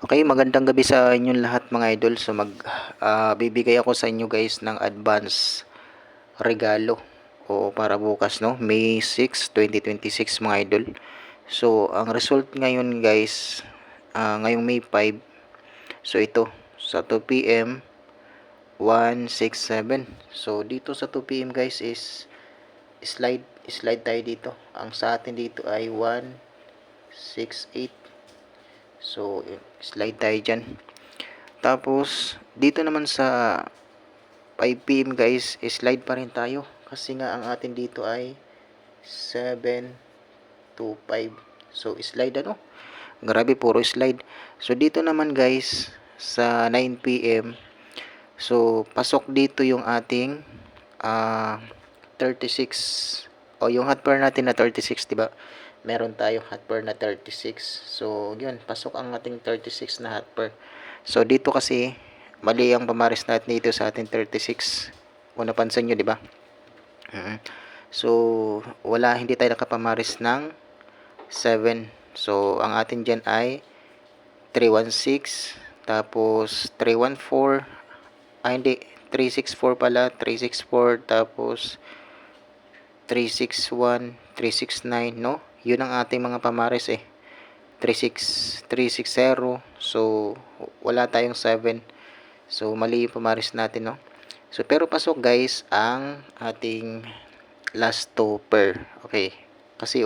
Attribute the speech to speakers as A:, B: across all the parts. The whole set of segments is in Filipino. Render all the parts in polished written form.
A: Okay, magandang gabi sa inyong lahat mga idol. So bibigay ako sa inyo guys ng advance regalo o para bukas no, May 6, 2026 mga idol. So ang result ngayon guys, ngayong May 5. So ito sa 2 PM 167. So dito sa 2 PM guys is slide tayo dito. Ang sa atin dito ay 168. So slide tayo diyan. Tapos, dito naman sa 5 PM guys, slide pa rin tayo. Kasi nga ang atin dito ay 725. So, slide ano? Grabe, puro slide. So, dito naman guys, sa 9 PM, so, pasok dito yung ating 36. O, yung hot pair natin na 36, diba? Meron tayong hot pair na 36. So, yun, pasok ang ating 36 na hot pair. So, dito kasi, mali ang pamaris natin dito sa ating 36. Kung napansin nyo, di ba? So, hindi tayo nakapamaris ng 7. So, ang atin dyan ay 316. Tapos, 314. Hindi. 364 pala. 364. Tapos, 361. 369, no? Yun ang ating mga pamaris eh. 360. So, wala tayong 7. So, mali yung pamaris natin, no? So, pero pasok guys ang ating last 2 pair. Okay. Kasi,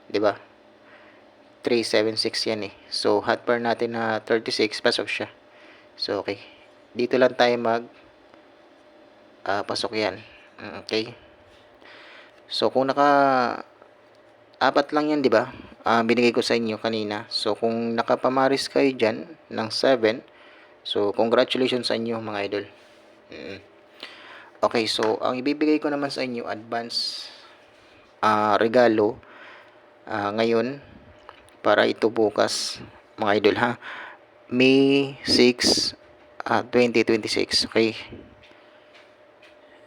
A: 'di ba? 376 yan eh. So, hot pair natin na 36, pasok siya. So, okay. Dito lang tayo pasok yan. Okay. So, kung apat lang yan, 'di ba? Binigay ko sa inyo kanina. So, kung nakapamaris kayo diyan ng 7, so congratulations sa inyo mga idol. Okay, so ang ibibigay ko naman sa inyo advance regalo ngayon para ito bukas mga idol ha. May 6, 2026. Okay.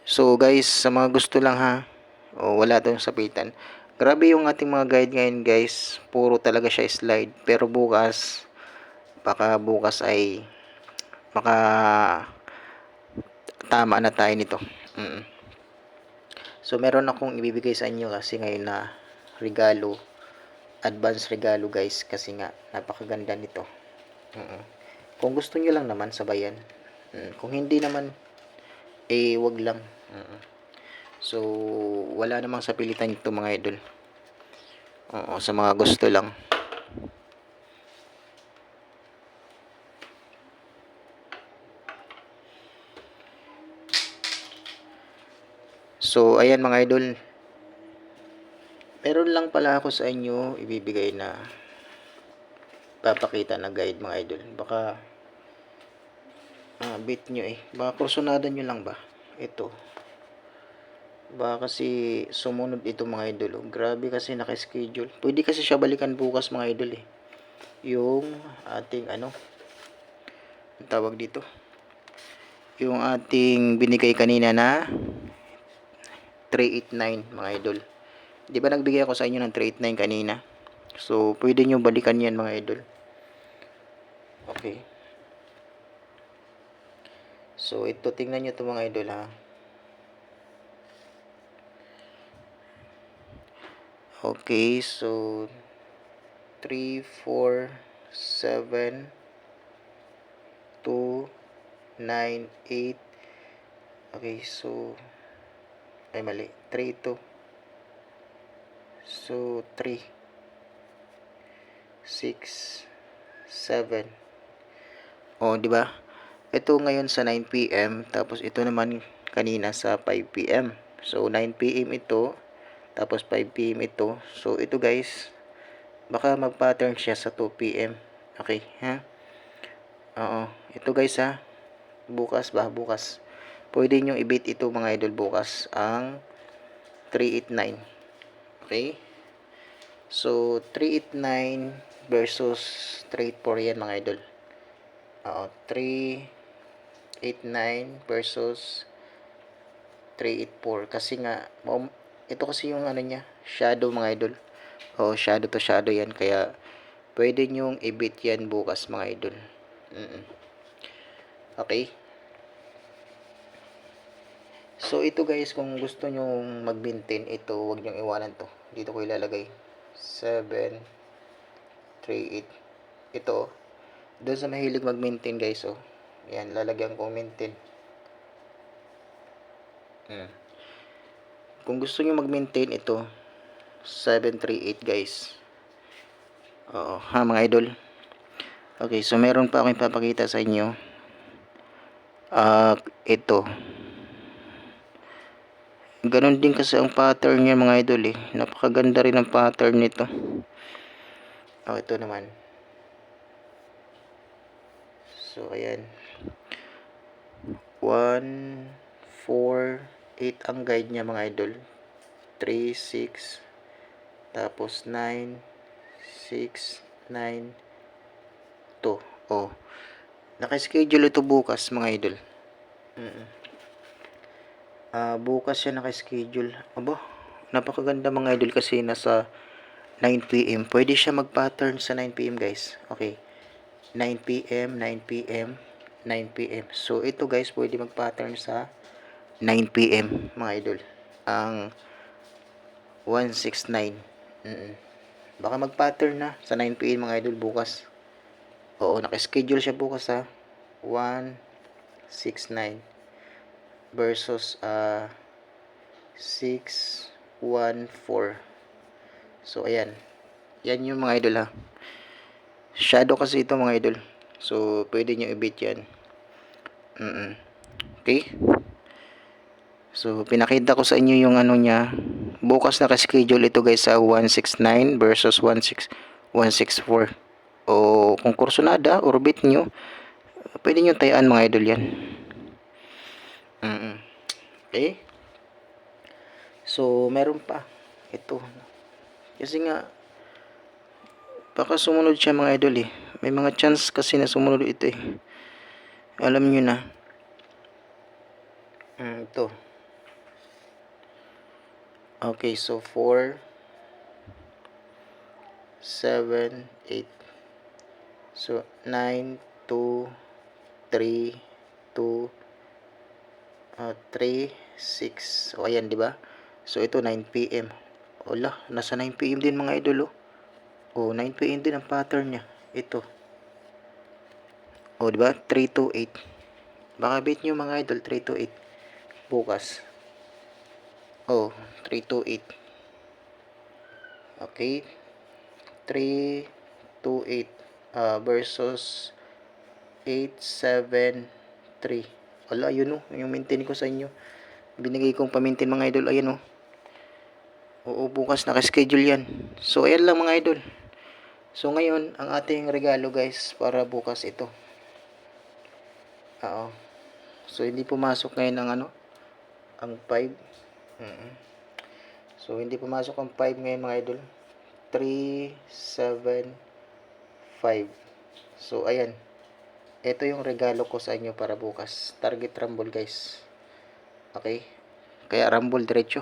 A: So guys, sa mga gusto lang ha, wala tayong sapitan. Grabe yung ating mga guide ngayon guys, puro talaga siya slide. Pero bukas, baka bukas ay baka tama na tayo nito. So meron akong ibibigay sa inyo kasi ngayon na regalo, advance regalo guys, kasi nga napakaganda nito. Kung gusto niyo lang naman sabayan. Kung hindi naman wag lang. So wala namang sapilitan ito mga idol. Sa mga gusto lang. So ayan mga idol. Meron lang pala ako sa inyo ibibigay na papakita na guide mga idol. Baka bit nyo baka kursunada nyo lang ba ito, baka kasi sumunod ito mga idol. Grabe kasi naka-schedule. Pwede kasi siya balikan bukas mga idol yung ating ang tawag dito, yung ating binigay kanina na 389 mga idol. Di ba nagbigay ako sa inyo ng 389 kanina? So pwede nyo balikan yan mga idol. Okay. So, ito, tingnan nyo ito mga idol ha. Okay, so 3, 4, 7, 2, 9, 8. Okay, so ay mali. 3 ito. So, 3, 6, 7. Di ba? Ito ngayon sa 9 PM, tapos ito naman kanina sa 5 PM. So 9 PM ito, tapos 5 PM ito. So ito guys, baka mag-pattern siya sa 2 PM. Okay, ha? Ito guys ha. Bukas. Pwede nyo i-beat ito mga idol bukas ang 389. Okay? So 389 versus 384 yan mga idol. 389 versus 384 kasi nga ito kasi yung niya, shadow mga idol. Shadow to shadow yan, kaya pwede nyong i-beat yan bukas mga idol. Okay. So ito guys, kung gusto nyong mag-maintain ito, wag nyong iwanan to. Dito ko ilalagay 7 3 8. Ito doon sa mahilig mag-maintain guys, yan, lalagyan ko maintain. Kung gusto nyo mag-maintain ito 7 3 8 guys. Oo ha mga idol. Okay, so meron pa akong ipapakita sa inyo. Ito. Ganon din kasi ang pattern niya mga idol eh. Napakaganda rin ang pattern nito. Ito naman. So ayan. 1 4 8 ang guide niya mga idol. 3 6 tapos 9 6 9 to. Naka-schedule ito bukas mga idol. Bukas siya naka-schedule. Aba, napakaganda mga idol kasi nasa 9 PM. Pwede siya mag-pattern sa 9 PM guys. Okay. 9 PM, 9 PM, 9 PM. So ito guys, pwede mag-pattern sa 9 PM mga idol. Ang 169. Baka mag-pattern na sa 9 PM mga idol bukas. Oo, naka-schedule siya bukas sa 169 versus 614. So ayan. Yan yung mga idol ha. Shadow kasi ito mga idol. So pwede nyo i-beat yan. Okay. So pinakita ko sa inyo yung ano niya. Bukas naka-schedule ito guys sa 169 versus 164. O kung kursunada or beat nyo, pwede nyo tayaan mga idol yan. Okay. So meron pa ito kasi nga baka sumunod siya mga idol eh. May mga chance kasi na sumunod ito eh. Alam nyo na. Ito. Okay, so 4 7 8. So 9 2 3 2 3 6. So ayan, di ba? So ito 9 PM. Wala, nasa 9 PM din mga idol 9 PM din ang pattern niya. Ito. Di ba? 3 2 8. Baka beat nyo mga idol 3 2 8 bukas. 3 2 8. Okay. 3 2 8 versus 8 7 3. Wala, yun yung maintain ko sa inyo. Binigay kong pa-maintain mga idol. Ayan bukas naka-schedule yan. So ayan lang mga idol. So ngayon, ang ating regalo guys para bukas ito. So hindi pumasok ngayon ang 5. So hindi pumasok ang 5 ngayon mga idol. 3 7 5. So ayan. Ito yung regalo ko sa inyo para bukas. Target rumble guys. Okay? Kaya rumble diretso.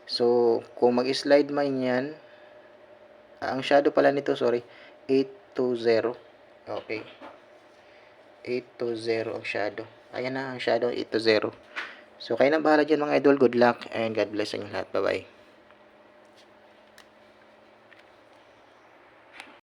A: So kung mag-slide man yan, ang shadow pala nito, 820. Okay. 820 ang shadow. Ayan na ang shadow, 820. So kayo na bahala dyan mga idol. Good luck and God bless sa inyo lahat. Bye bye.